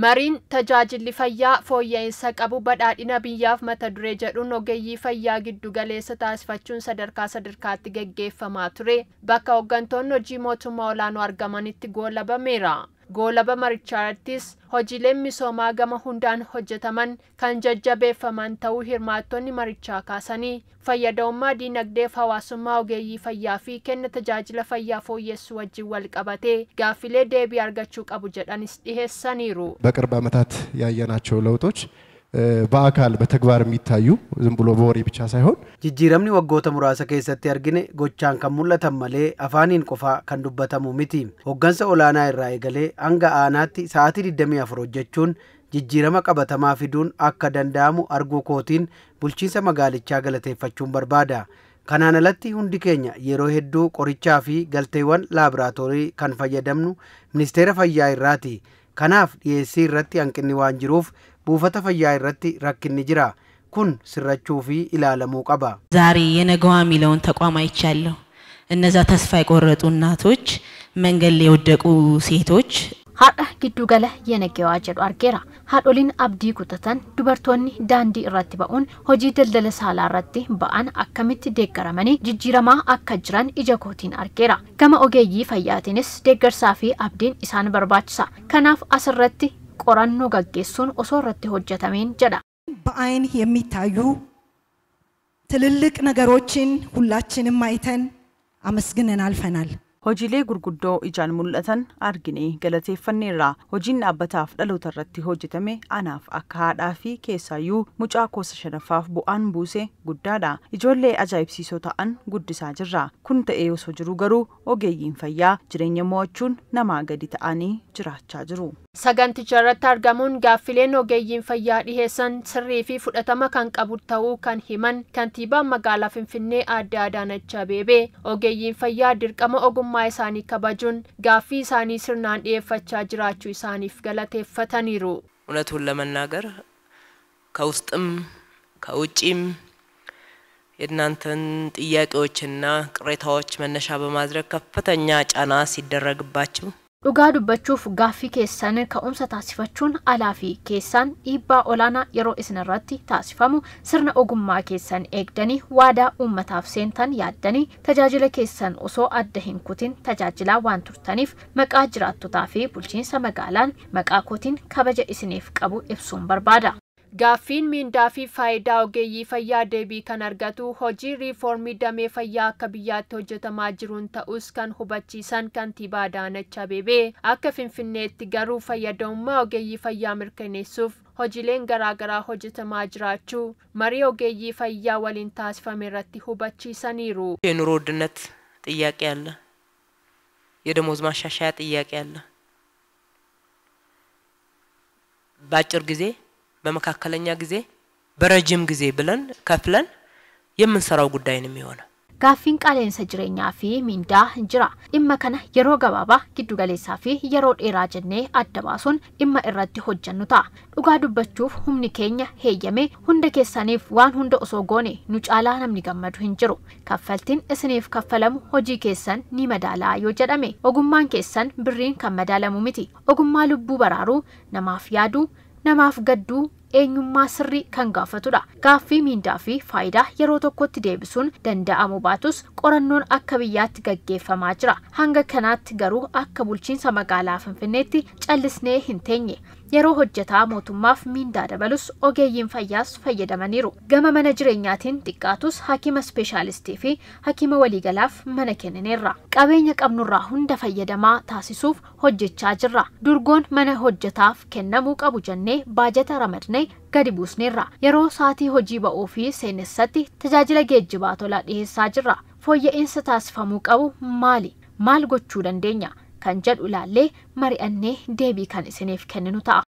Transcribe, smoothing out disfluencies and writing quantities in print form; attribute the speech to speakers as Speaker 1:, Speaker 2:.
Speaker 1: Mariin tajaajilli fayyaa fooyya'insa qabu badhaadhina biyyaaf mata duree jedhuun ogeeyyii fayyaa giddu galeessa taasifachuun sadarkaatti geggeeffamaa ture. Bakka hooggantoonni hojii mootummaa olaanoo argamanitti goolabameera. Goolaba marichaattis hojiileen misoomaa gama hundaan hojjetaman kan jajjabeeffaman ta'uu hirmaattonni marichaa kaasanii fayyadamummaa diinagdeef hawaasummaa ogeeyyii fayyaa fi kenna tajaajila fayyaa fooyyessuu wajjin wal qabatee gaaffilee deebii argachuu qabu jedhanis dhiheessaniiru.
Speaker 2: በቅርብ ዓመታት ያየናቸው ለውጦች በአካል በተግባር የሚታዩ ዝም ብሎ በወሬ ብቻ ሳይሆን
Speaker 3: ጅጅረምኒ ወጎተ ሙራሰ keessatti argine gochaan kan mul'atan malee afaaniin qofa kan dubbatamu miti. Hoggansa olaanaa irraa eegalee hanga aanaatti sa'aatii 24 hojjechuun jijjiirama qabatamaa fiduun akka danda'amu arguu kootiin bulchiinsa magaalichaa galateeffachuun barbaada. Kanaan alatti hundi keenya yeroo hedduu qorichaa fi galteewwan laaboraatoorii kan fayyadamnu ministeera fayyaa irraati. Kanaaf dhiyeessii irratti hanqinni waan jiruuf buufata fayyaa irratti rakkinni jira. Kun sirrachuu fi ilaalamuu qaba.
Speaker 4: ዛሬ የነገዋ ሚለውን ተቋም አይቻለሁ። እነዛ ተስፋ የቆረጡ እናቶች መንገድ ላይ የወደቁ ሴቶች
Speaker 5: haadha giddu gala yenegewaa jedhu argeera. Haadholiin abdii kutatan dubartoonni daandii irratti ba'uun hojii daldala saalaa irratti ba'an akkamitti deeggaramanii jijjiiramaa akka jiran ija kootiin argeera. Gama ogeeyyii fayyaatiinis deeggarsaa fi abdiin isaan barbaachisa. Kanaaf asirratti qorannoo gaggeessuun osoo irratti hojjetameen jedha.
Speaker 6: በአይን የሚታዩ ትልልቅ ነገሮችን ሁላችንም አይተን አመስግነን አልፈናል።
Speaker 7: hojiilee gurguddoo ijaan mul'atan arginee galateeffanneerra. Hojiin dhaabbataaf dhaloota irratti hojjetame anaaf akka haadhaa fi keessaayyuu mucaa koosa shanaffaaf bu'aan buuse guddaadha. Ijoollee ajaa'ibsiisoo ta'an guddisaa jirra. Kun ta'ee osoo jiru garuu ogeeyyiin fayyaa jireenya mo'achuun namaa gadi ta'anii jiraachaa jiru.
Speaker 1: Saganticha irratti argamuun gaaffileen ogeeyyiin fayyaa dhiheessan sirrii fi fudhatama kan qabu ta'uu kan himan kantiibaan magaalaa Finfinnee Aadde Adaanach Abeebee ogeeyyiin fayyaa dirqama ogummaa isaanii kabajuun gaaffii isaanii sirnaan dhiyeeffachaa jiraachuu isaaniif galateeffataniiru.
Speaker 8: እውነቱን ለመናገር ከውስጥም ከውጪም የእናንተን ጥያቄዎችና ቅሬታዎች መነሻ በማድረግ ከፍተኛ ጫና ሲደረግባችሁ
Speaker 5: dhugaa dubbachuuf gaaffii keessan ka'umsa taasifachuun alaa fi keessan dhiibbaa olaanaa yeroo isin irratti taasifamu sirna ogummaa keessan eegdanii waadaa uummataaf seentan yaaddanii tajaajila keessan osoo adda hin kutin tajaajilaa waan turtaniif maqaa jiraattotaa fi bulchiinsa magaalaan maqaa kootiin kabaja isiniif qabu ibsuun barbaada. Gaaffiin miindaa fi faayidaa ogeeyyii fayyaa deebii kan argatu hojii riifoormii damee fayyaa akka biyyaatti hojjetamaa jiruun ta'us kan hubachiisan kantiibaa Adaanach Abeebee akka Finfinneetti garuu fayyadamummaa ogeeyyii fayyaa mirkaneessuuf hojiileen garaagaraa hojjetamaa jiraachuu marii ogeeyyii fayyaa waliin taasifame irratti hubachiisaniiru.
Speaker 8: የኑሮ ውድነት ጥያቄ አለ። የደሞዝ ማሻሻያ ጥያቄ አለ። በአጭር ጊዜ በመካከለኛ ጊዜ በረጅም ጊዜ ብለን ከፍለን የምንሰራው ጉዳይ ነው የሚሆነው።
Speaker 5: Gaaffiin qaaleensa jireenyaa fi miindaa jira. Dhimma kana yeroo gabaabaa giddu galeessaa fi yeroo dheeraa jennee adda baasuun dhimma irratti hojjennu ta'a. Dhugaa dubbachuuf humni keenya heeyyame hunda keessaniif waan hunda osoo goone nu caalaa namni gammadu hin jiru. Kaffaltiin isiniif kaffalamu hojii keessan ni madaalaa yoo jedhame ogummaan keessan birriin kan madaalamu miti. Ogummaa lubbuu baraaruu namaaf yaaduu namaaf gadduu eenyummaa sirrii kan gaafatudha. Gaaffii miindaa fi faayidaa yeroo tokkotti deebisuun danda'amu baatus qorannoon akka biyyaatti gaggeeffamaa jira. Hanga kanaatti garuu akka bulchiinsa magaalaa Finfinneetti callisnee hin teenye. Yeroo hojjetaa mootummaaf miindaa dabalus ogeeyyiin fayyaas fayyadamaniiru. Gama mana jireenyaatiin xiqqaatus hakima speeshaalistii fi hakima waliigalaaf mana kennineerra. Qabeenya qabnurraa hunda fayyadamaa taasisuuf hojjechaa jirra. Durgoon mana hojjetaaf kennamuu qabu jennee baajata ramadnee gadi buusneerra. Yeroo saatii hojii ba'uu fi seenessatti tajaajila geejjibaa tolaa dhiheessaa jirra. Fooyya'insa taasifamuu qabu maali? Maal gochuu dandeenya? Kan jedhu ilaallee mari'annee deebii kan isiniif kenninu ta'a.